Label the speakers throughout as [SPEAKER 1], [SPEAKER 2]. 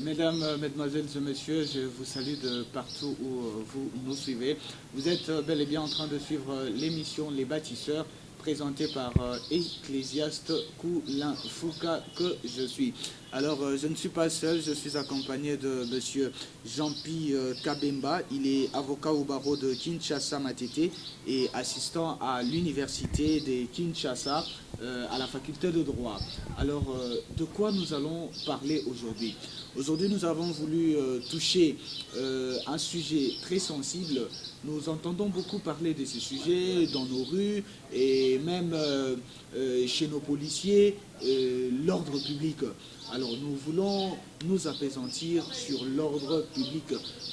[SPEAKER 1] Mesdames, mesdemoiselles et messieurs, je vous salue de partout où vous nous suivez. Vous êtes bel et bien en train de suivre l'émission Les Bâtisseurs, présentée par Ecclésiaste Koulin Fouka, que je suis. Alors, je ne suis pas seul, je suis accompagné de monsieur Jean-Pi Kabemba. Il est avocat au barreau de Kinshasa Matete et assistant à l'université de Kinshasa à la faculté de droit. Alors, de quoi nous allons parler aujourd'hui? Aujourd'hui, nous avons voulu toucher un sujet très sensible. Nous entendons beaucoup parler de ces sujets dans nos rues et même chez nos policiers, l'ordre public. Alors nous voulons nous apaisantir sur l'ordre public,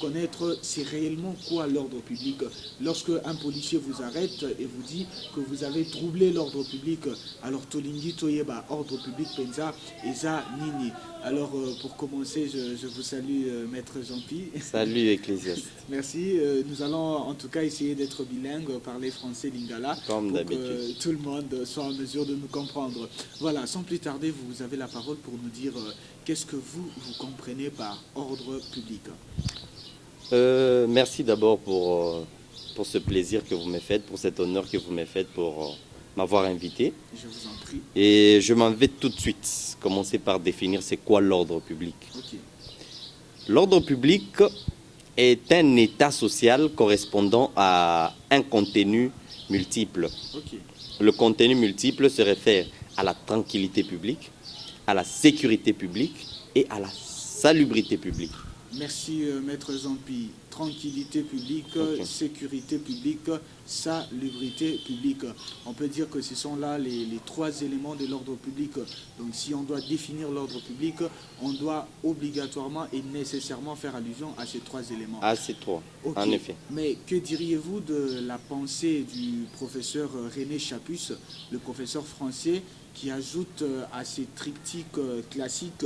[SPEAKER 1] connaître c'est réellement quoi l'ordre public. Lorsque un policier vous arrête et vous dit que vous avez troublé l'ordre public, alors Tolingi Toyeba, ordre public Penza, Eza Nini. Alors pour commencer, je vous salue Maître Jean-Pi.
[SPEAKER 2] Salut Ecclésiaste.
[SPEAKER 1] Merci. Nous allons en tout cas essayer d'être bilingues, parler français lingala,
[SPEAKER 2] Comme
[SPEAKER 1] pour
[SPEAKER 2] d'habitude.
[SPEAKER 1] que tout le monde soit en mesure de nous comprendre. Voilà, sans plus tarder, vous avez la parole pour nous dire qu'est-ce que vous comprenez par ordre public.
[SPEAKER 2] Merci d'abord pour ce plaisir que vous me faites, pour cet honneur que vous me faites pour m'avoir invité.
[SPEAKER 1] Je vous en prie.
[SPEAKER 2] Et je m'en vais tout de suite commencer par définir c'est quoi l'ordre public.
[SPEAKER 1] Ok.
[SPEAKER 2] L'ordre public est un état social correspondant à un contenu multiple.
[SPEAKER 1] Ok.
[SPEAKER 2] Le contenu multiple se réfère à la tranquillité publique, à la sécurité publique et à la salubrité publique.
[SPEAKER 1] Merci Maître Zampi. Tranquillité publique,
[SPEAKER 2] Ok.
[SPEAKER 1] sécurité publique, salubrité publique. On peut dire que ce sont là les trois éléments de l'ordre public. Donc si on doit définir l'ordre public, on doit obligatoirement et nécessairement faire allusion à ces trois éléments.
[SPEAKER 2] Ah, c'est trois,
[SPEAKER 1] Ok.
[SPEAKER 2] en effet.
[SPEAKER 1] Mais que diriez-vous de la pensée du professeur René Chapus, le professeur français, qui ajoute à ces triptyques classiques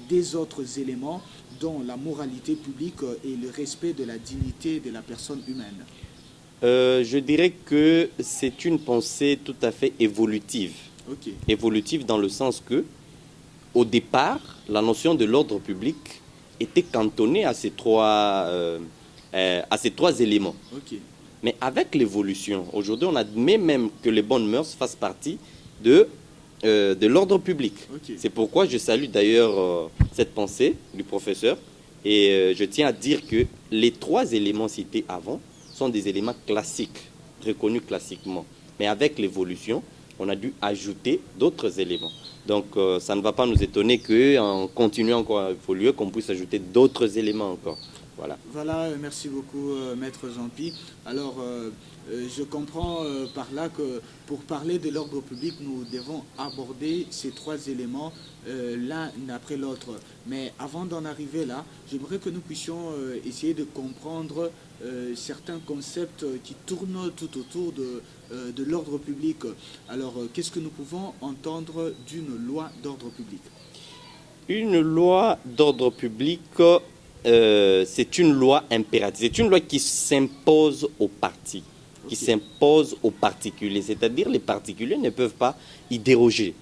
[SPEAKER 1] des autres éléments, dont la moralité publique et le respect de la dignité de la personne humaine?
[SPEAKER 2] Je dirais que c'est une pensée tout à fait évolutive.
[SPEAKER 1] Ok,
[SPEAKER 2] Évolutive dans le sens que, au départ, la notion de l'ordre public était cantonnée à ces trois éléments.
[SPEAKER 1] ok,
[SPEAKER 2] Mais avec l'évolution, aujourd'hui, on admet même que les bonnes mœurs fassent partie de l'ordre public.
[SPEAKER 1] ok.
[SPEAKER 2] C'est pourquoi je salue d'ailleurs cette pensée du professeur. Et je tiens à dire que les trois éléments cités avant sont des éléments classiques, reconnus classiquement. Mais avec l'évolution, on a dû ajouter d'autres éléments. Donc ça ne va pas nous étonner qu'en continuant encore à évoluer, qu'on puisse ajouter d'autres éléments encore. Voilà.
[SPEAKER 1] Voilà, merci beaucoup Maître Jean-Pi. Alors, je comprends par là que pour parler de l'ordre public, nous devons aborder ces trois éléments l'un après l'autre. Mais avant d'en arriver là, j'aimerais que nous puissions essayer de comprendre certains concepts qui tournent tout autour de l'ordre public. Alors, qu'est-ce que nous pouvons entendre d'une loi d'ordre public?
[SPEAKER 2] Une loi d'ordre public, c'est une loi impérative. C'est une loi qui s'impose aux partis, qui s'impose aux particuliers. C'est-à-dire les particuliers ne peuvent pas y déroger.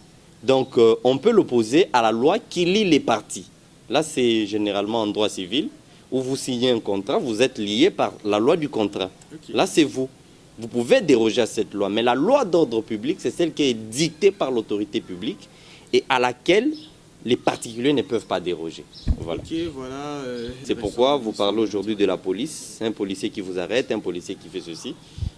[SPEAKER 2] Donc, on peut l'opposer à la loi qui lie les partis. Là, c'est généralement en droit civil, où vous signez un contrat, vous êtes lié par la loi du contrat.
[SPEAKER 1] Ok.
[SPEAKER 2] Là, c'est vous. Vous pouvez déroger à cette loi. Mais la loi d'ordre public, c'est celle qui est dictée par l'autorité publique et à laquelle les particuliers ne peuvent pas déroger. Voilà.
[SPEAKER 1] Ok, voilà.
[SPEAKER 2] C'est pourquoi vous parlez aujourd'hui de la police, un policier qui vous arrête, un policier qui fait ceci.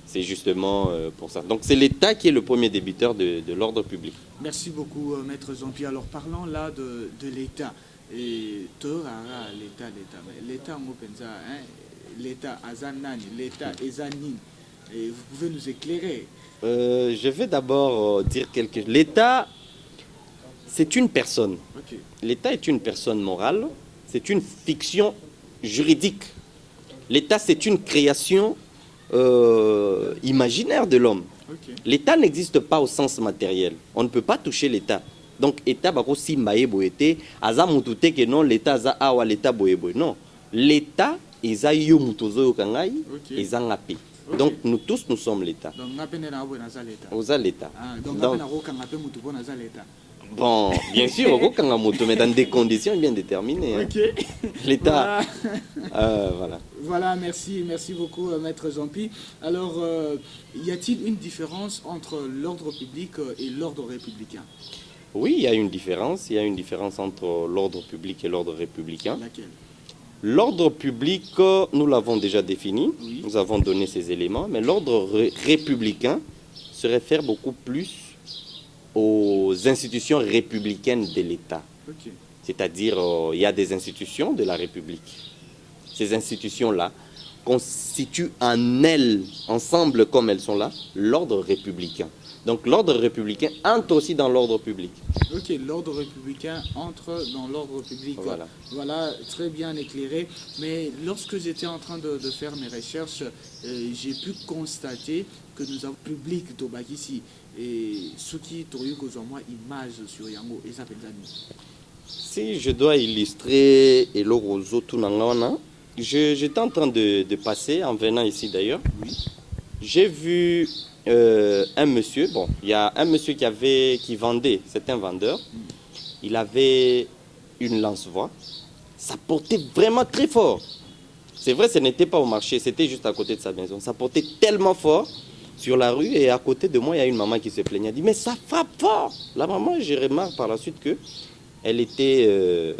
[SPEAKER 2] C'est justement pour ça. Donc c'est l'État qui est le premier débiteur de l'ordre public.
[SPEAKER 1] Merci beaucoup, Maître Jean-Pierre. Alors, parlons là de l'État. Et l'État, l'État Azanani, l'État Ezanin. Et vous pouvez nous éclairer.
[SPEAKER 2] Je vais d'abord dire quelque chose. L'État, c'est une personne.
[SPEAKER 1] Ok,
[SPEAKER 2] L'État est une personne morale. C'est une fiction juridique. L'État, c'est une création imaginaire de l'homme.
[SPEAKER 1] ok,
[SPEAKER 2] L'État n'existe pas au sens matériel. On ne peut pas toucher l'État. Donc, l'État, bako si maye boete, aza mutute que non, l'État aza awa l'État boye boye. Non. L'État, eza yo mutozo yo kangai,
[SPEAKER 1] Ok.
[SPEAKER 2] eza ngapi.
[SPEAKER 1] Ok.
[SPEAKER 2] Donc, nous tous, nous sommes l'État.
[SPEAKER 1] donc ngapene na abo naza l'État.
[SPEAKER 2] Oza l'État.
[SPEAKER 1] Ah, donc
[SPEAKER 2] Donc,
[SPEAKER 1] ngapene na roka ngape mutu po naza l'État.
[SPEAKER 2] Bon, bien sûr, aucun moto, mais dans des conditions bien déterminées. Hein.
[SPEAKER 1] Ok.
[SPEAKER 2] L'État.
[SPEAKER 1] Voilà.
[SPEAKER 2] Voilà.
[SPEAKER 1] Voilà, merci beaucoup, Maître Zampi. Alors, y a-t-il une différence entre l'ordre public et l'ordre républicain?
[SPEAKER 2] Oui, il y a une différence. Il y a une différence entre l'ordre public et l'ordre républicain.
[SPEAKER 1] Laquelle?
[SPEAKER 2] L'ordre public, nous l'avons déjà défini.
[SPEAKER 1] Oui.
[SPEAKER 2] Nous avons donné ces éléments. Mais l'ordre républicain se réfère beaucoup plus aux institutions républicaines de l'État.
[SPEAKER 1] Ok.
[SPEAKER 2] C'est-à-dire, il y a des institutions de la République. Ces institutions-là constituent en elles, ensemble comme elles sont là, l'ordre républicain. Donc l'ordre républicain entre aussi dans l'ordre public.
[SPEAKER 1] Ok, l'ordre républicain entre dans l'ordre public.
[SPEAKER 2] Voilà.
[SPEAKER 1] Voilà, très bien éclairé. Mais lorsque j'étais en train de faire mes recherches, j'ai pu constater que nous avons public d'Obagisi. Et ce qui est moi image sur Yango et ça
[SPEAKER 2] Si je dois illustrer Elo Rozo Tunangana, j'étais en train de passer, en venant ici d'ailleurs,
[SPEAKER 1] Oui.
[SPEAKER 2] j'ai vu un monsieur, bon, il y a un monsieur qui vendait, c'est un vendeur, il avait une lance-voix, ça portait vraiment très fort. C'est vrai, ce n'était pas au marché, c'était juste à côté de sa maison, ça portait tellement fort sur la rue et à côté de moi, il y a une maman qui se plaignait, elle dit, mais ça frappe fort. La maman, je remarque par la suite que elle était,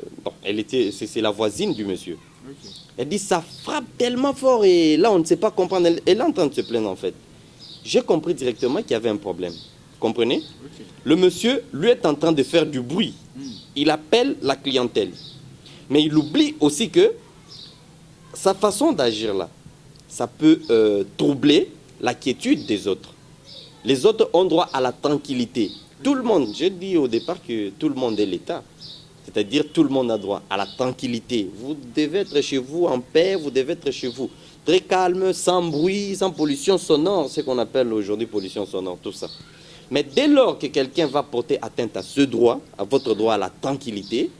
[SPEAKER 2] c'est la voisine du monsieur.
[SPEAKER 1] Ok.
[SPEAKER 2] Elle dit, ça frappe tellement fort et là, on ne sait pas comprendre. Elle est en train de se plaindre en fait. J'ai compris directement qu'il y avait un problème. Vous comprenez?
[SPEAKER 1] Ok.
[SPEAKER 2] Le monsieur, lui, est en train de faire du bruit. Il appelle la clientèle. Mais il oublie aussi que sa façon d'agir là, ça peut troubler la quiétude des autres. Les autres ont droit à la tranquillité. Tout le monde, je dis au départ que tout le monde est l'État. C'est-à-dire tout le monde a droit à la tranquillité. Vous devez être chez vous en paix, vous devez être chez vous très calme, sans bruit, sans pollution sonore, ce qu'on appelle aujourd'hui pollution sonore, tout ça. Mais dès lors que quelqu'un va porter atteinte à ce droit, à votre droit à la tranquillité,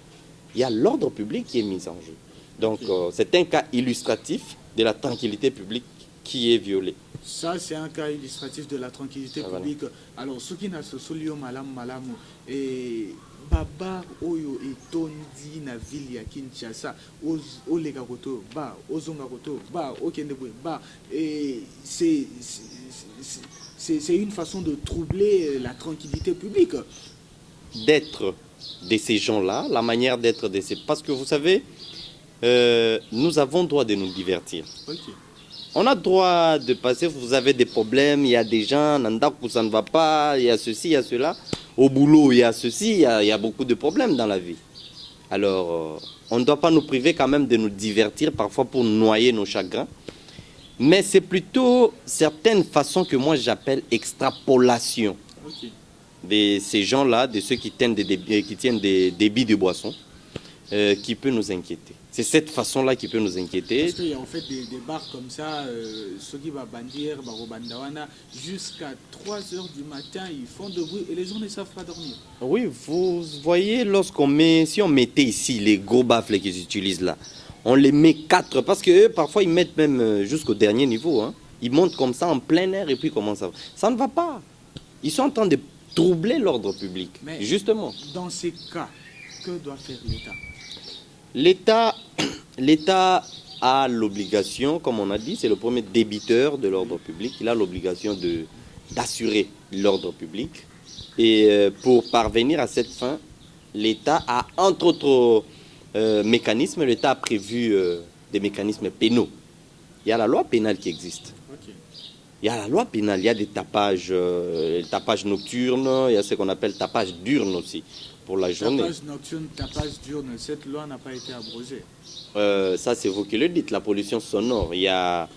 [SPEAKER 2] il y a l'ordre public qui est mis en jeu. Donc c'est un cas illustratif de la tranquillité publique qui est violée.
[SPEAKER 1] Ça, c'est un cas illustratif de la tranquillité publique. Voilà. Alors, ce qui n'a se solio malam malamu et baba oyo etondi na ville ya Kinshasa olega koto ba ozonga koto ba okendebwe ba et c'est une façon de troubler la tranquillité publique.
[SPEAKER 2] D'être de ces gens-là, la manière d'être de ces... Parce que vous savez, nous avons droit de nous divertir.
[SPEAKER 1] Okay.
[SPEAKER 2] On a droit de passer, vous avez des problèmes, il y a des gens, où ça ne va pas, il y a ceci, il y a cela. Au boulot, il y a ceci, il y a beaucoup de problèmes dans la vie. Alors, on ne doit pas nous priver quand même de nous divertir, parfois pour noyer nos chagrins. Mais c'est plutôt certaines façons que moi j'appelle extrapolation.
[SPEAKER 1] Okay.
[SPEAKER 2] De ces gens-là, de ceux qui tiennent des débits de boissons, qui peut nous inquiéter. C'est cette façon-là qui peut nous inquiéter.
[SPEAKER 1] Parce qu'il y a en fait des bars comme ça, ceux qui vont bandir, jusqu'à 3 heures du matin, ils font de bruit et les gens ne savent pas dormir.
[SPEAKER 2] Oui, vous voyez, si on mettait ici les gros baffles qu'ils utilisent là, on les met 4, parce que parfois ils mettent même jusqu'au dernier niveau. Hein. Ils montent comme ça en plein air et puis comment ça va? Ça ne va pas. Ils sont en train de troubler l'ordre public,
[SPEAKER 1] mais
[SPEAKER 2] justement.
[SPEAKER 1] Dans ces cas, que doit faire l'État?
[SPEAKER 2] L'État a l'obligation, comme on a dit, c'est le premier débiteur de l'ordre public. Il a l'obligation d'assurer l'ordre public. Et pour parvenir à cette fin, l'État a, entre autres mécanismes, l'État a prévu des mécanismes pénaux. Il y a la loi pénale qui existe.
[SPEAKER 1] Okay.
[SPEAKER 2] Il y a la loi pénale, il y a des tapages nocturnes, il y a ce qu'on appelle tapage diurne aussi. Pour la journée.
[SPEAKER 1] Tapage nocturne, tapage diurne, cette loi n'a pas été abrogée.
[SPEAKER 2] Ça, c'est vous qui le dites, la pollution sonore. Il y a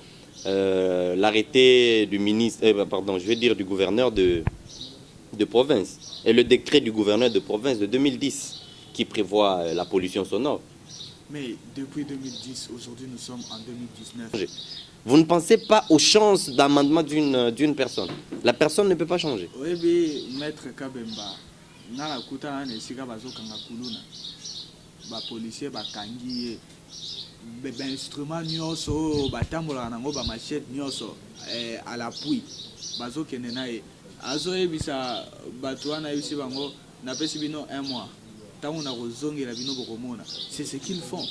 [SPEAKER 2] l'arrêté du ministre, du gouverneur de province et le décret du gouverneur de province de 2010 qui prévoit la pollution sonore.
[SPEAKER 1] Mais depuis 2010, aujourd'hui nous sommes en 2019.
[SPEAKER 2] Vous ne pensez pas aux chances d'amendement d'une personne. La personne ne peut pas changer.
[SPEAKER 1] Oui, mais Maître Kabemba. Nala kuta ne sika bazokanga kuluna ba policier ba kangi be instrument nyonso batambola nango ba machette nyonso à l'appui bazokende na ye azoyebisa bato wana yebisi bango n'a pas subi un mois. Tant on a rosong et la vino boromona. C'est ce qu'ils font.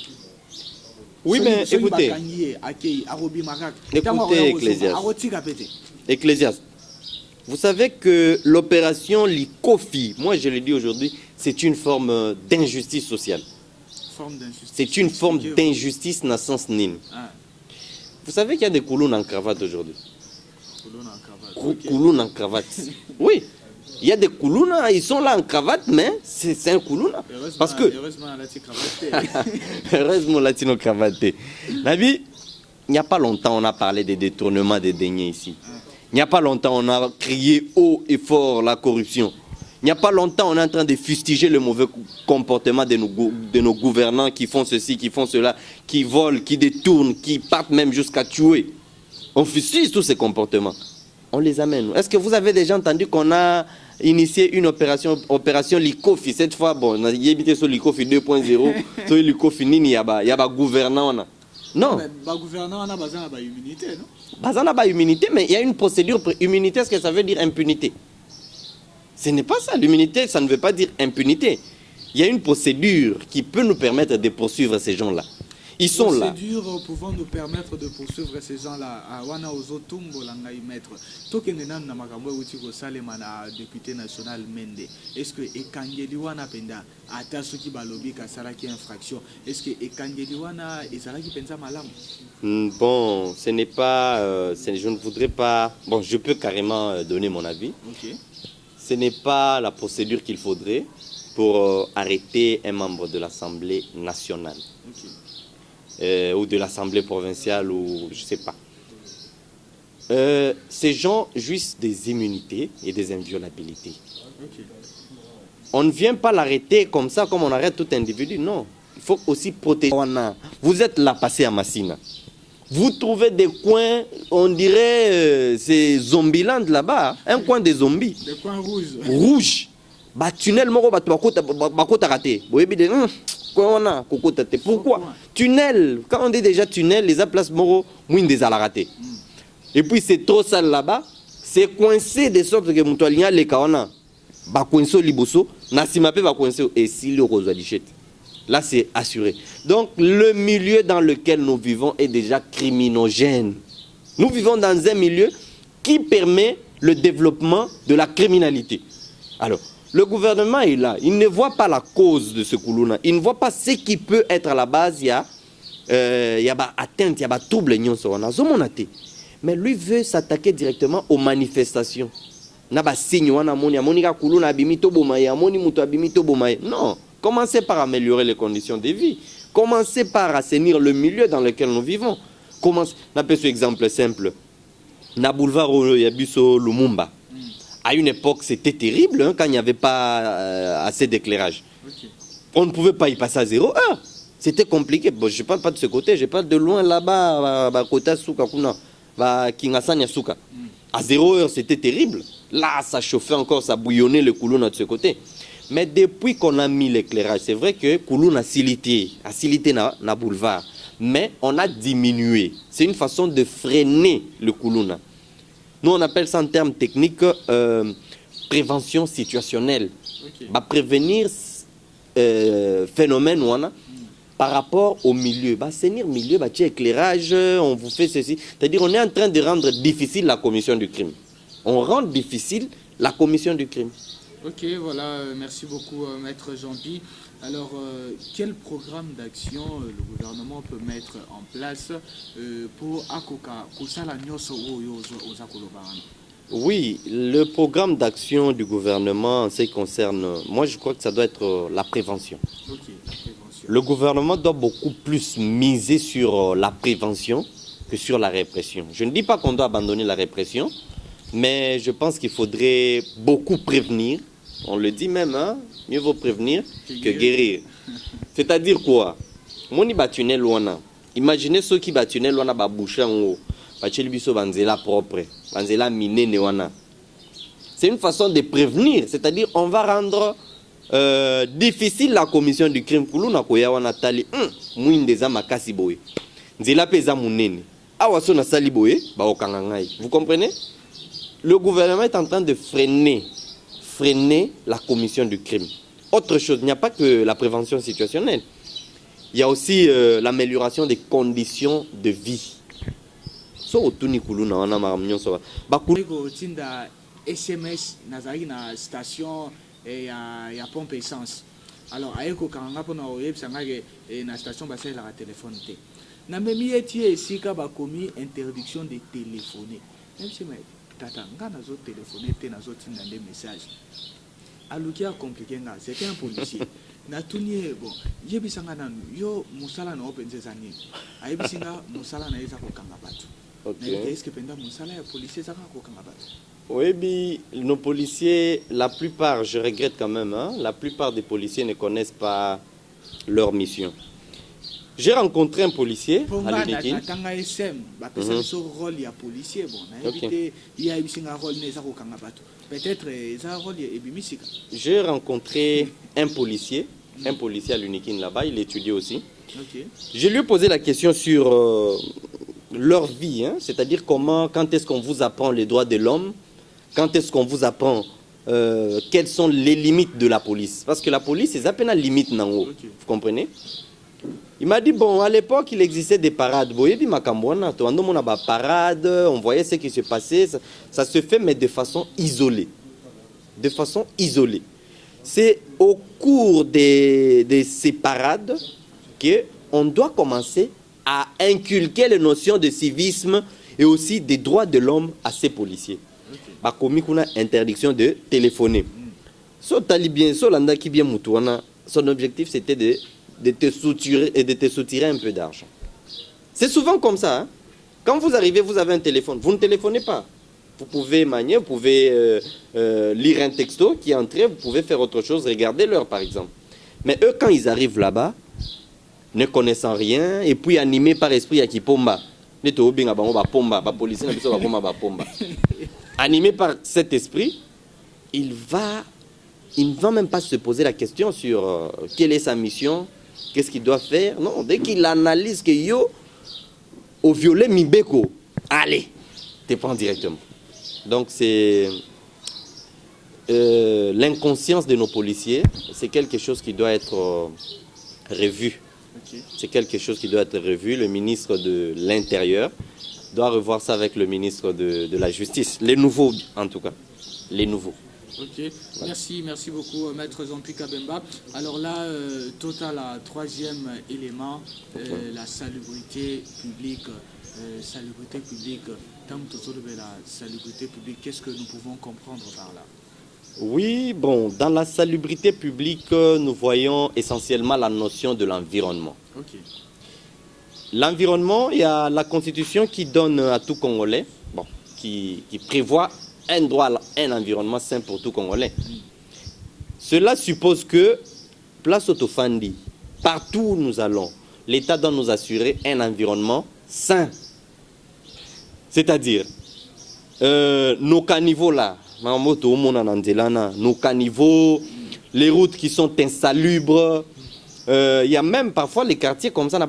[SPEAKER 2] Oui, mais écoutez, Ecclésiaste, vous savez que l'opération Likofi, moi je le dis aujourd'hui, c'est une forme d'injustice sociale. C'est une forme d'injustice dans le sens nine. Vous savez qu'il y a des coulons en cravate aujourd'hui. Coulons en cravate. Oui. Il y a des koulouna, ils sont là en cravate, mais c'est un koulouna. Parce que. Heureusement, latino cravaté. Nabi, il n'y a pas longtemps, on a parlé des détournements des deniers ici. Il n'y a pas longtemps, on a crié haut et fort la corruption. Il n'y a pas longtemps, on est en train de fustiger le mauvais comportement de nos gouvernants qui font ceci, qui font cela, qui volent, qui détournent, qui partent même jusqu'à tuer. On fustige tous ces comportements. On les amène. Est-ce que vous avez déjà entendu qu'on a initié une opération Likofi? Cette fois, bon, on a évité sur Likofi 2.0, sur Likofi Nini, il y a gouvernant. Non.
[SPEAKER 1] Mais gouvernant, on a besoin d'immunité, non?
[SPEAKER 2] Besoin d'immunité, mais il y a une procédure. Immunité, est-ce que ça veut dire impunité? Ce n'est pas ça. L'immunité, ça ne veut pas dire impunité. Il y a une procédure qui peut nous permettre de poursuivre ces gens-là. Ils sont là.
[SPEAKER 1] Procédure pouvant nous permettre de poursuivre ces gens-là. Wana ozotumbo langai maître. Tokengenan na makambo uti ko salema na député national Mende. Est-ce que ekangeli wana penda ata soki balobi ka salaki infraction? Est-ce que ekangeli wana ezalaki penza malamu?
[SPEAKER 2] Bon, ce n'est pas je ne voudrais pas. Bon, je peux carrément donner mon avis.
[SPEAKER 1] OK.
[SPEAKER 2] Ce n'est pas la procédure qu'il faudrait pour arrêter un membre de l'Assemblée nationale.
[SPEAKER 1] OK.
[SPEAKER 2] Ou de l'Assemblée provinciale, ou je ne sais pas. Ces gens jouissent des immunités et des inviolabilités.
[SPEAKER 1] Okay.
[SPEAKER 2] On ne vient pas l'arrêter comme ça, comme on arrête tout individu, non. Il faut aussi protéger. Vous êtes là, passé à Massina. Vous trouvez des coins, on dirait, c'est Zombieland là-bas, un coin des zombies.
[SPEAKER 1] Des coins rouges.
[SPEAKER 2] Rouges. Bah, tunnel, moro, bah, tu raté. Pourquoi? Tunnel, quand on dit déjà tunnel, les places moro, mouine des raté. Et puis c'est trop sale là-bas, c'est coincé de sorte que Moutoualia, les kawana, bah coincé liboso, Nassimape va coincer et si le rose là c'est assuré. Donc le milieu dans lequel nous vivons est déjà criminogène. Nous vivons dans un milieu qui permet le développement de la criminalité. Alors, le gouvernement est là, il ne voit pas la cause de ce koulouna, il ne voit pas ce qui peut être à la base, il y a atteinte, il y a trouble, mais lui veut s'attaquer directement aux manifestations. Non, commencez par améliorer les conditions de vie, commencez par assainir le milieu dans lequel nous vivons. Commencez, on appelle ce exemple simple, na boulevard Yabuso Lumumba. À une époque, c'était terrible hein, quand il n'y avait pas assez d'éclairage. Okay. On ne pouvait pas y passer à 0 heure. C'était compliqué. Bon, je ne parle pas de ce côté, je parle de loin là-bas, à Kota Souka, à Kingasanya Souka. À 0 heure, c'était terrible. Là, ça chauffait encore, ça bouillonnait le Koulouna de ce côté. Mais depuis qu'on a mis l'éclairage, c'est vrai que Koulouna a facilité na boulevard. Mais on a diminué. C'est une façon de freiner le Koulouna. Nous, on appelle ça en termes techniques prévention situationnelle. Okay. Bah, prévenir phénomène par rapport au milieu. Bah, assainir milieu, bah, éclairage, on vous fait ceci. C'est-à-dire on est en train de rendre difficile la commission du crime. On rend difficile la commission du crime.
[SPEAKER 1] Ok, voilà, merci beaucoup Maître Jean-Pi. Alors, quel programme d'action le gouvernement peut mettre en place pour Akoka Kusala Nyoso aux Akolobana?
[SPEAKER 2] Oui, le programme d'action du gouvernement en ce qui concerne, moi je crois que ça doit être la prévention.
[SPEAKER 1] Ok, la prévention.
[SPEAKER 2] Le gouvernement doit beaucoup plus miser sur la prévention que sur la répression. Je ne dis pas qu'on doit abandonner la répression, mais je pense qu'il faudrait beaucoup prévenir. On le dit même, hein? Mieux vaut prévenir que guérir. C'est-à-dire quoi? Moni batunnel wana. Imaginez ceux qui batunnel wana ba boucher en haut. Bacheli biso banzela propre, banzela minene wana. C'est une façon de prévenir, c'est-à-dire on va rendre difficile la commission du crime pour nous koya wana tali muindeza makasi boye. Nzela peza munene. Awaso na sali boye ba okanga ngai. Vous comprenez? Le gouvernement est en train de freiner freiner la commission du crime. Autre chose, il n'y a pas que la prévention situationnelle. Il y a aussi l'amélioration des conditions de vie. So otuni kuluna wana maramnyo so. Bakulu
[SPEAKER 1] Ko tinda SMS nazali na station ya pompe essence. Alors ayeko kanga pona oyebisanga ke na station basela la téléphone te. Na memi eti esika bakomi interdiction de téléphoner. Même si mais tata nga nazo téléphoner te nazo tinda des messages. Alukia compliqué nga, c'était un policier. Na tuni bon, yebisanga nanu yo musala na openze zani. Ayebisinga musala na eza ko kanga batu. Est-ce que pendant musala ya policier ça ko kanga batu?
[SPEAKER 2] Oui, nos policiers, la plupart, je regrette quand même, hein, la plupart des policiers ne connaissent pas leur mission. J'ai rencontré un policier à l'Unikin. J'ai rencontré un policier à l'Unikin là-bas, il étudie aussi.
[SPEAKER 1] Okay.
[SPEAKER 2] Je lui ai posé la question sur leur vie, hein, c'est-à-dire quand est-ce qu'on vous apprend les droits de l'homme, quand est-ce qu'on vous apprend quelles sont les limites de la police. Parce que la police, c'est à peine la limite, non, okay. Vous comprenez? Il m'a dit, bon, à l'époque, il existait des parades. On voyait ce qui se passait. Ça se fait, mais de façon isolée. De façon isolée. C'est au cours de ces parades qu'on doit commencer à inculquer les notions de civisme et aussi des droits de l'homme à ces policiers. Par contre, on a interdiction de téléphoner. Son objectif, c'était de te soutirer et de te soutirer un peu d'argent. C'est souvent comme ça. Hein? Quand vous arrivez, vous avez un téléphone. Vous ne téléphonez pas. Vous pouvez manier, vous pouvez lire un texto qui est entré, vous pouvez faire autre chose, regarder l'heure par exemple. Mais eux, quand ils arrivent là-bas, ne connaissant rien, et puis animés par esprit à Kipomba, animé par cet esprit, il ne va même pas se poser la question sur quelle est sa mission, qu'est-ce qu'il doit faire. Non, dès qu'il analyse que yo, au violet Mibeko, allez, tu prends directement. Donc c'est l'inconscience de nos policiers, c'est quelque chose qui doit être revu. Okay. C'est quelque chose qui doit être revu. Le ministre de l'Intérieur doit revoir ça avec le ministre de la Justice. Les nouveaux, en tout cas. Les nouveaux.
[SPEAKER 1] Ok, merci beaucoup, Maître Zampi Kabemba. Alors là, total, troisième élément, la salubrité publique. Tant que la salubrité publique, qu'est-ce que nous pouvons comprendre par là?
[SPEAKER 2] Oui, bon, dans la salubrité publique, nous voyons essentiellement la notion de l'environnement.
[SPEAKER 1] Okay.
[SPEAKER 2] L'environnement, il y a la Constitution qui donne à tout Congolais, bon, qui prévoit un droit à un environnement sain pour tout Congolais. Cela suppose que, place Otofandi, partout où nous allons, l'État doit nous assurer un environnement sain. C'est-à-dire, nos caniveaux là, nos caniveaux, les routes qui sont insalubres, il y a même parfois les quartiers comme ça,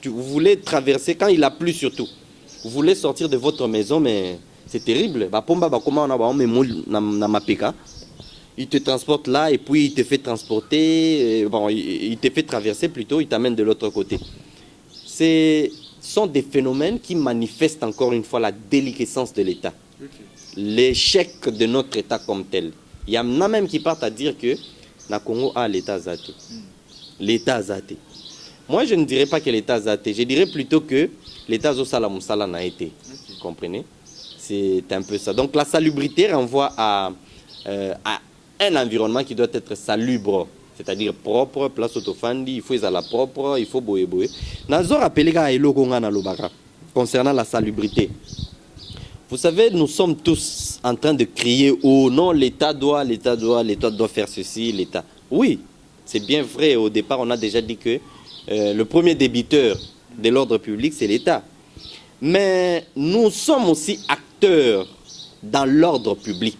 [SPEAKER 2] vous voulez traverser, quand il a plu surtout, vous voulez sortir de votre maison, mais c'est terrible. Il te transporte là et puis il te fait transporter, bon, il te fait traverser plutôt, il t'amène de l'autre côté. Ce sont des phénomènes qui manifestent encore une fois la déliquescence de l'État. Okay. L'échec de notre État comme tel. Il y en a même qui partent à dire que na Congo a l'État zaté. L'État zaté. Moi, je ne dirais pas que l'État zaté. Je dirais plutôt que l'État zosala musala n'a été. Okay. Vous comprenez? C'est un peu ça. Donc la salubrité renvoie à un environnement qui doit être salubre. C'est-à-dire propre, place Otofandi, il faut y aller propre, il faut boye. Nazo rappelé concernant la salubrité. Vous savez, nous sommes tous en train de crier « Oh non, l'État doit faire ceci, l'État. » Oui, c'est bien vrai. Au départ, on a déjà dit que le premier débiteur de l'ordre public, c'est l'État. Mais nous sommes aussi acteurs dans l'ordre public.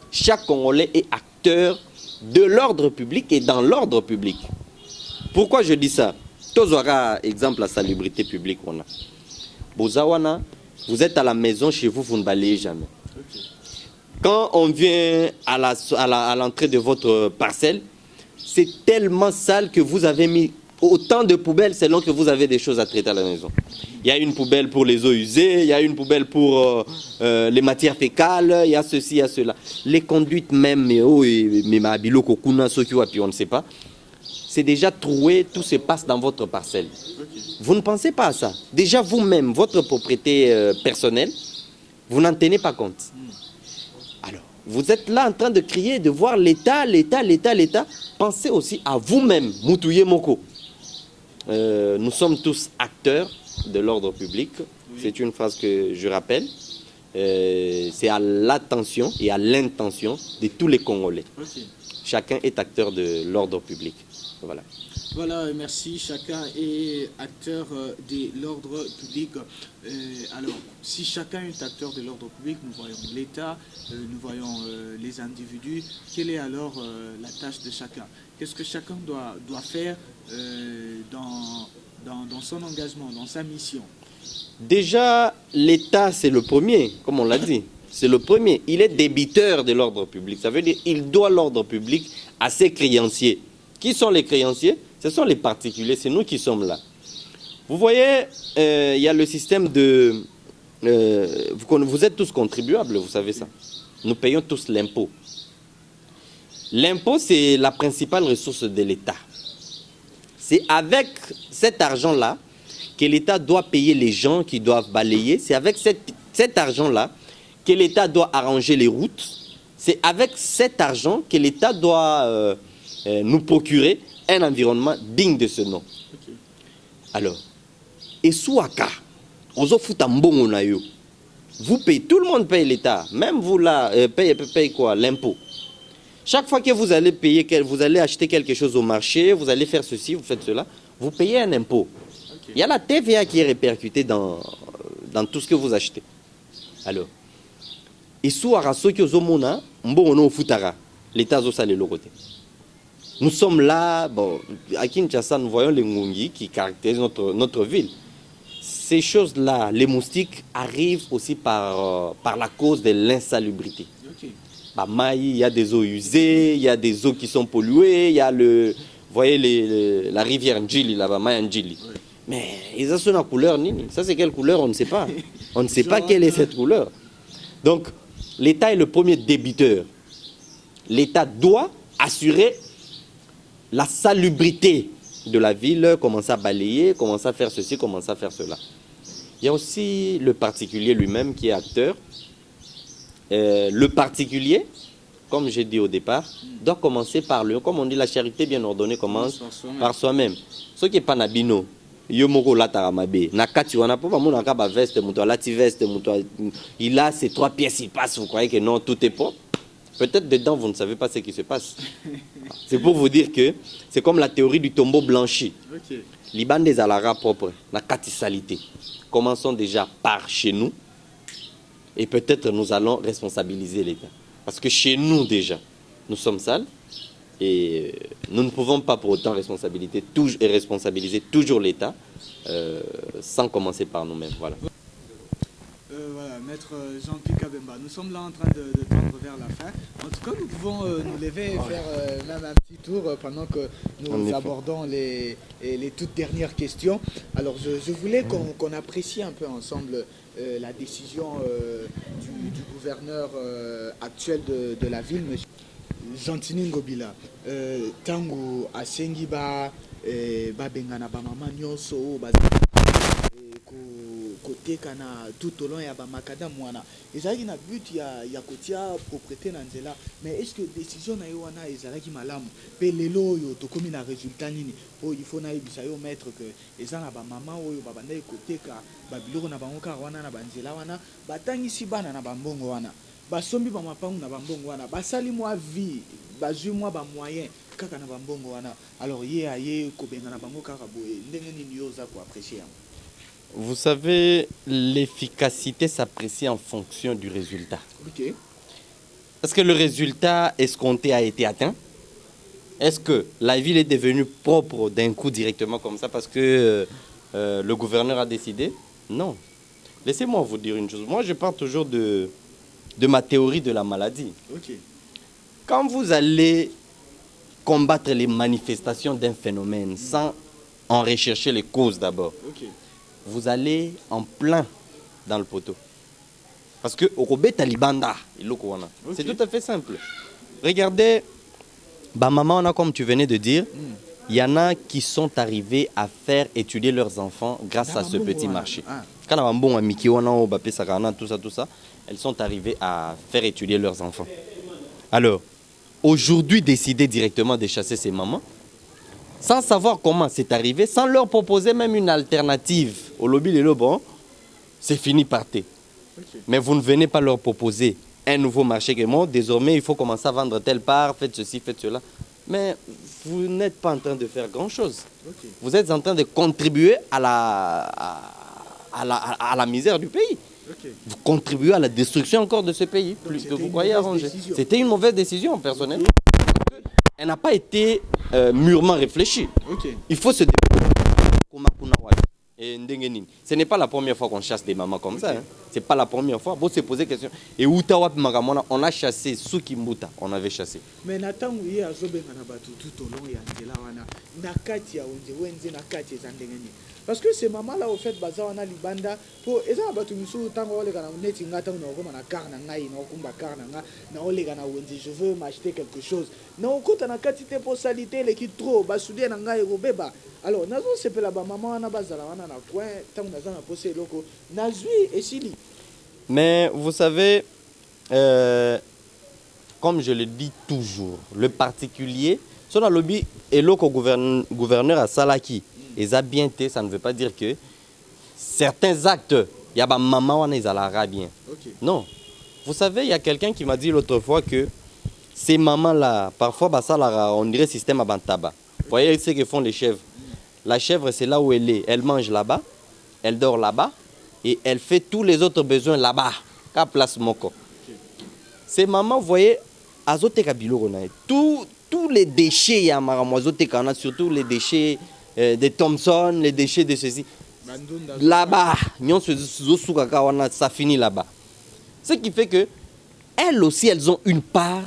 [SPEAKER 2] Chaque Congolais est acteur de l'ordre public et dans l'ordre public. Pourquoi je dis ça? Tozora, exemple, la salubrité publique. Bozawana, vous êtes à la maison chez vous, vous ne balayez jamais. Okay. quand on vient à l'entrée de votre parcelle, c'est tellement sale que vous avez mis autant de poubelles selon que vous avez des choses à traiter à la maison. Il y a une poubelle pour les eaux usées, il y a une poubelle pour les matières fécales, il y a ceci, il y a cela. Les conduites même, on ne sait pas. C'est déjà troué, tout se passe dans votre parcelle. Vous ne pensez pas à ça. Déjà vous-même, votre propriété personnelle, vous n'en tenez pas compte. Alors, vous êtes là en train de crier, de voir l'État, l'État, l'État, l'État. Pensez aussi à vous-même, Moutouye Moko. Nous sommes tous acteurs de l'ordre public. Oui. C'est une phrase que je rappelle. C'est à l'attention et à l'intention de tous les Congolais. Okay. Chacun est acteur de l'ordre public. Voilà.
[SPEAKER 1] Voilà, merci. Chacun est acteur de l'ordre public. Alors, si chacun est acteur de l'ordre public, nous voyons l'État, nous voyons les individus. Quelle est alors la tâche de chacun? Qu'est-ce que chacun doit faire dans son engagement, dans sa mission?
[SPEAKER 2] Déjà, l'État, c'est le premier, comme on l'a dit. C'est le premier. Il est débiteur de l'ordre public. Ça veut dire qu'il doit l'ordre public à ses créanciers. Qui sont les créanciers? Ce sont les particuliers, c'est nous qui sommes là. Vous voyez, il y a le système de... vous êtes tous contribuables, vous savez ça. Nous payons tous l'impôt. L'impôt, c'est la principale ressource de l'État. C'est avec cet argent-là que l'État doit payer les gens qui doivent balayer. C'est avec cet argent-là que l'État doit arranger les routes. C'est avec cet argent que l'État doit nous procurer un environnement digne de ce nom. Okay. Alors, et Souaka, vous payez, tout le monde paye l'État, même vous là, payez quoi? L'impôt. Chaque fois que vous allez payer, vous allez acheter quelque chose au marché, vous allez faire ceci, vous faites cela, vous payez un impôt. Okay. Il y a la TVA qui est répercutée dans tout ce que vous achetez. Alors, et Souaka, l'État a le côté. Nous sommes là, bon, à Kinshasa, nous voyons les Ngungi qui caractérisent notre ville. Ces choses-là, les moustiques, arrivent aussi par la cause de l'insalubrité. Okay. Bah, il y a des eaux usées, il y a des eaux qui sont polluées, il y a vous voyez la rivière Ndjili, là-bas, Maya Ndjili. Oui. Mais ils ont une couleur, Nini. Ça, c'est quelle couleur? On ne sait pas. On ne sait pas quelle est cette couleur. Donc, l'État est le premier débiteur. L'État doit assurer la salubrité de la ville, commencer à balayer, commencer à faire ceci, commencer à faire cela. Il y a aussi le particulier lui-même qui est acteur. Le particulier, comme j'ai dit au départ, doit commencer par lui. Comme on dit, la charité bien ordonnée commence par soi-même. Ce qui est pas nabino, il a ces 3 pièces, il passe, vous croyez que non, tout est propre. Peut-être dedans, vous ne savez pas ce qui se passe. C'est pour vous dire que c'est comme la théorie du tombeau blanchi. Okay. Liban des alara propres, la catisalité. Commençons déjà par chez nous. Et peut-être nous allons responsabiliser l'État. Parce que chez nous déjà, nous sommes sales. Et nous ne pouvons pas pour autant responsabiliser toujours l'État sans commencer par nous-mêmes. Voilà.
[SPEAKER 1] Voilà, Maître Jean-Pierre Kabemba, nous sommes là en train de tendre vers la fin. En tout cas, nous pouvons nous lever et faire même un petit tour pendant que nous abordons les toutes dernières questions. Alors, je voulais qu'on apprécie un peu ensemble la décision du gouverneur actuel de la ville, M. Gentini Ngobila. Tango asengi bengana ba mama nyonso koteka na tout au long ya ba makadam wana ezalaki na but ya kotia propriété na nzela, mais est-ce que décision na yo wana ezalaki malamu pe lelo oyo tokomi na résultat nini po il faut na yebisa yo maître que eza na ba mama oyo babandaki koteka ba biloko na bango kaka wana na banzela wana batangisi bana na bambongo wana basombi ba mapangu na bambongo wana basali mwa vie bazwi mwa ba moyen kaka na bambongo wana. Alors ye kobenga na bango kaka boye ndenge nini yo za ko apprécier?
[SPEAKER 2] Vous savez, l'efficacité s'apprécie en fonction du résultat.
[SPEAKER 1] Okay.
[SPEAKER 2] Est-ce que le résultat escompté a été atteint? Est-ce que la ville est devenue propre d'un coup directement comme ça parce que le gouverneur a décidé? Non. Laissez-moi vous dire une chose. Moi, je parle toujours de de ma théorie de la maladie.
[SPEAKER 1] Ok.
[SPEAKER 2] Quand vous allez combattre les manifestations d'un phénomène sans en rechercher les causes d'abord,
[SPEAKER 1] Ok.
[SPEAKER 2] vous allez en plein dans le poteau. Parce que au Robé Talibanda, c'est tout à fait simple. Regardez, bah maman, on a, comme tu venais de dire, il y en a qui sont arrivés à faire étudier leurs enfants grâce à ce petit marché. Quand on a un bon ami qui tout ça, elles sont arrivées à faire étudier leurs enfants. Alors, aujourd'hui, décider directement de chasser ces mamans, sans savoir comment c'est arrivé, sans leur proposer même une alternative au lobby des lobons, c'est fini, partez. Okay. Mais vous ne venez pas leur proposer un nouveau marché que moi, désormais il faut commencer à vendre telle part, faites ceci, faites cela. Mais vous n'êtes pas en train de faire grand-chose. Okay. Vous êtes en train de contribuer à la misère du pays. Okay. Vous contribuez à la destruction encore de ce pays, plus que vous croyez arranger. C'était une mauvaise décision, personnellement. Okay. Elle n'a pas été mûrement réfléchie. Okay. Il faut se débrouiller. Ce n'est pas la première fois qu'on chasse des mamans comme ça. Hein. Ce n'est pas la première fois. Vous se posez la question. Et on a chassé Suki Mbuta. On avait chassé. Mais Nathan, tout au long, il y a
[SPEAKER 1] parce que ces mamans-là, au fait, bazawana libanda pour eza batu misu tango ole kana neti ngata na okoma na car na ngai na okumba car na nga na ole kana wenzi je veux m'acheter quelque chose na okota na quantité pour salité les qui trop basudie na ngai robeba alors nazo sepela ba maman na bazala wana na coin tango nazo na poser loko nazui esili.
[SPEAKER 2] Mais vous savez comme je le dis toujours, le particulier son lobby et loko gouverneur à Salaki. Et ça bien, ça ne veut pas dire que certains actes, il y a ma maman, on les a bien. Okay. Non. Vous savez, il y a quelqu'un qui m'a dit l'autre fois que ces mamans-là, parfois, bah, ça, on dirait système à bantaba. Vous voyez ce que font les chèvres. La chèvre, c'est là où elle est. Elle mange là-bas, elle dort là-bas, et elle fait tous les autres besoins là-bas. Qu'à place moko. Okay. Ces mamans, vous voyez, azote kabilo, tous les déchets, il y a surtout les déchets. Des Thompson, les déchets de ceci. Là-bas, ça finit là-bas. Ce qui fait que elles aussi, elles ont une part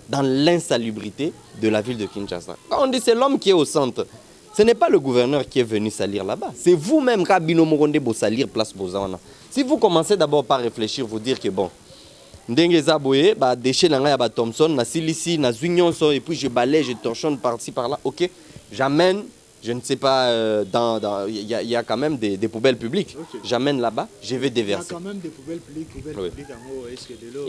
[SPEAKER 2] dans l'insalubrité de la ville de Kinshasa. Quand on dit c'est l'homme qui est au centre, ce n'est pas le gouverneur qui est venu salir là-bas. C'est vous-même, Kabino Moronde, pour salir place Bozana. Si vous commencez d'abord par réfléchir, vous dire que bon, ndenge zaboye, bah déchets nanga ya ba Thompson, na silici, na zuignon et puis je balaye, je torchonne par-ci par-là. OK, j'amène. Je ne sais pas, il y a quand même des poubelles publiques. Okay. J'amène là-bas, je vais déverser. Il y a quand même des poubelles publiques. Oui. Est-ce que de l'eau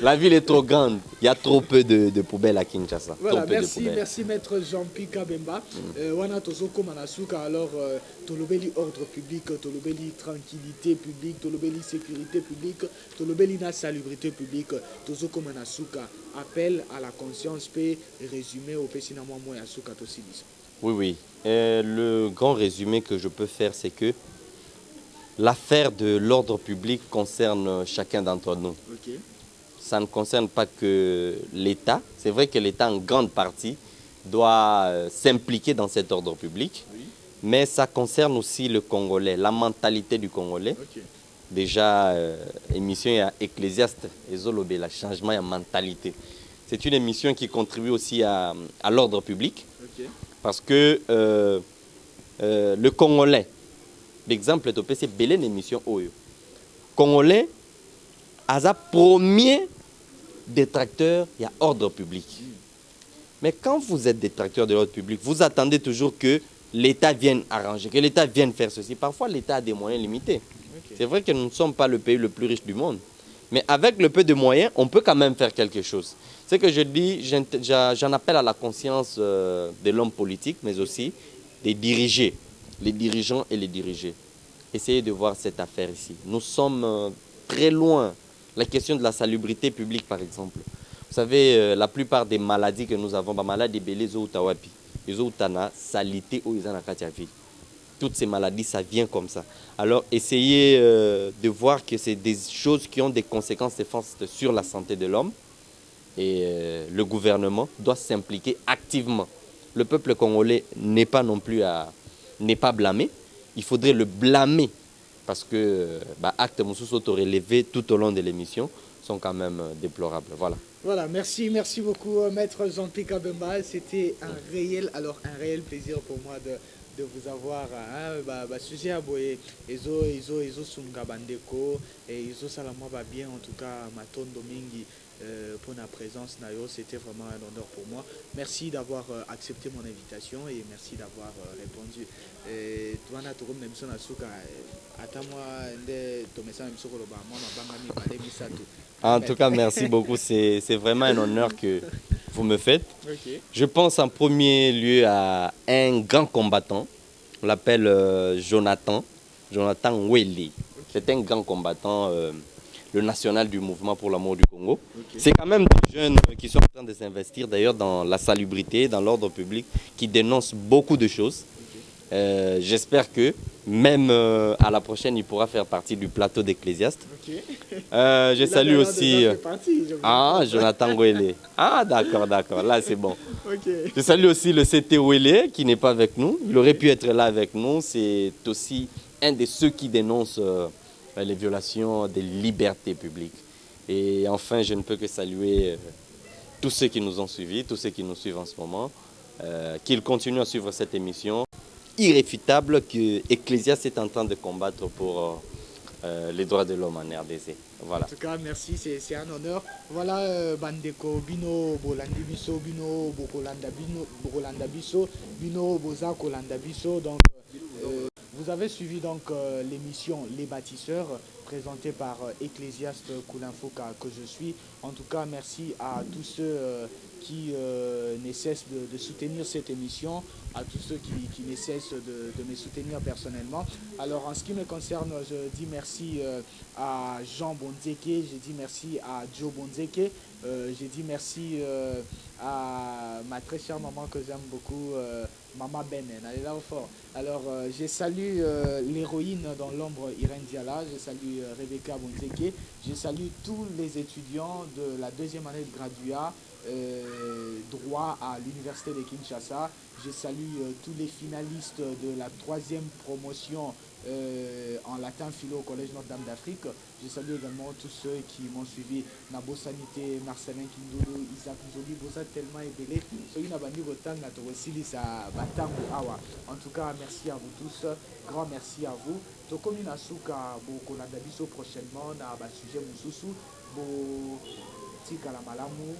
[SPEAKER 2] La ville est trop grande. Il y a trop peu de poubelles à Kinshasa.
[SPEAKER 1] Voilà, merci maître Jean-Pierre Kabemba. Wana tozo komanasuka alors tolobeli ordre public, tolobeli tranquillité publique, tolobeli sécurité publique, tolobeli na salubrité publique, tozo komanasuka appel à la conscience paix résumé au Pessinamo Moyasuka Tosilis.
[SPEAKER 2] Oui. Le grand résumé que je peux faire, c'est que l'affaire de l'ordre public concerne chacun d'entre nous. Okay. Ça ne concerne pas que l'État. C'est vrai que l'État, en grande partie, doit s'impliquer dans cet ordre public. Oui. Mais ça concerne aussi le Congolais, la mentalité du Congolais. Okay. Déjà, émission Ecclésiaste, et la changement de mentalité. C'est une émission qui contribue aussi à l'ordre public. Okay. Parce que le Congolais, l'exemple est au PC, c'est une émission Oyo. Congolais, à sa premier détracteur, il y a ordre public. Mais quand vous êtes détracteur de l'ordre public, vous attendez toujours que l'État vienne arranger, que l'État vienne faire ceci. Parfois, l'État a des moyens limités. Okay. C'est vrai que nous ne sommes pas le pays le plus riche du monde. Mais avec le peu de moyens, on peut quand même faire quelque chose. Ce que je dis, j'en appelle à la conscience de l'homme politique, mais aussi des dirigés, les dirigeants et les dirigés. Essayez de voir cette affaire ici. Nous sommes très loin. La question de la salubrité publique, par exemple. Vous savez, la plupart des maladies que nous avons, maladies belées, zoutawapi, zoutana, salité ou izanakatiavi. Toutes ces maladies, ça vient comme ça. Alors, essayez de voir que c'est des choses qui ont des conséquences néfastes sur la santé de l'homme. Et le gouvernement doit s'impliquer activement. Le peuple congolais n'est pas non plus n'est pas blâmé. Il faudrait le blâmer parce que actes Moussous relevé tout au long de l'émission sont quand même déplorables. Voilà.
[SPEAKER 1] Voilà, merci beaucoup, Maître Jean-Pierre Kabemba. C'était un réel plaisir pour moi de vous avoir. Sujet à boye, Ezo Sunga Bandeko, et Ezo Salama va bien, en tout cas, Maton Domingue. Pour la présence, Nayo, c'était vraiment un honneur pour moi. Merci d'avoir accepté mon invitation et merci d'avoir répondu.
[SPEAKER 2] En tout cas, merci beaucoup. C'est vraiment un honneur que vous me faites.
[SPEAKER 1] Okay.
[SPEAKER 2] Je pense en premier lieu à un grand combattant. On l'appelle Jonathan Wele. C'est un grand combattant. Le national du mouvement pour l'amour du Congo. Okay. C'est quand même des jeunes qui sont en train de s'investir d'ailleurs dans la salubrité, dans l'ordre public, qui dénoncent beaucoup de choses. Okay. J'espère que même à la prochaine, il pourra faire partie du plateau d'Ecclésiaste. Okay. Je salue aussi... Jonathan Wele. Ah, d'accord, là c'est bon. Okay. Je salue aussi le CT Wele qui n'est pas avec nous. Il aurait pu être là avec nous. C'est aussi un de ceux qui dénoncent... les violations des libertés publiques. Et enfin, je ne peux que saluer tous ceux qui nous ont suivis, tous ceux qui nous suivent en ce moment, qu'ils continuent à suivre cette émission irréfutable que Ecclésiaste est en train de combattre pour les droits de l'homme en RDC. Voilà.
[SPEAKER 1] En tout cas, merci, c'est un honneur. Voilà, Bandeko, Bino, Bolandi Biso, Bino, Bokolanda Biso, Bino, Boza, Kolanda Biso. Donc, vous avez suivi donc l'émission Les Bâtisseurs, présentée par Ecclésiaste Koulinfoka, que je suis. En tout cas, merci à tous ceux qui ne cessent de soutenir cette émission, à tous ceux qui ne cessent de me soutenir personnellement. Alors, en ce qui me concerne, je dis merci à Jean Bonzeke, je dis merci à Joe Bonzeke, je dis merci à ma très chère maman que j'aime beaucoup, Maman Benen, elle est là au fort. Alors, je salue l'héroïne dans l'ombre, Irène Diala, je salue Rebecca Bonzeke, je salue tous les étudiants de la deuxième année de graduat, droit à l'université de Kinshasa. Je salue tous les finalistes de la troisième promotion en latin philo au Collège Notre-Dame d'Afrique. Je salue également tous ceux qui m'ont suivi. Nabo Sanité, Marcelin Kindoulou, Isaac Joli, Bosa tellement ébélé. En tout cas, merci à vous tous. Grand merci à vous. Tokomi Nasuka, Bokolanda Biso prochainement, na sujet Moussousou, Bo Tikala Malamu.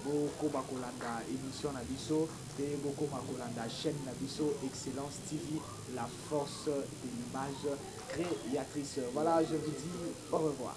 [SPEAKER 1] Boko Makolanda émission Nabiso et Boko Makolanda chaîne Nabiso Excellence TV, la force de l'image créatrice. Voilà, je vous dis au revoir.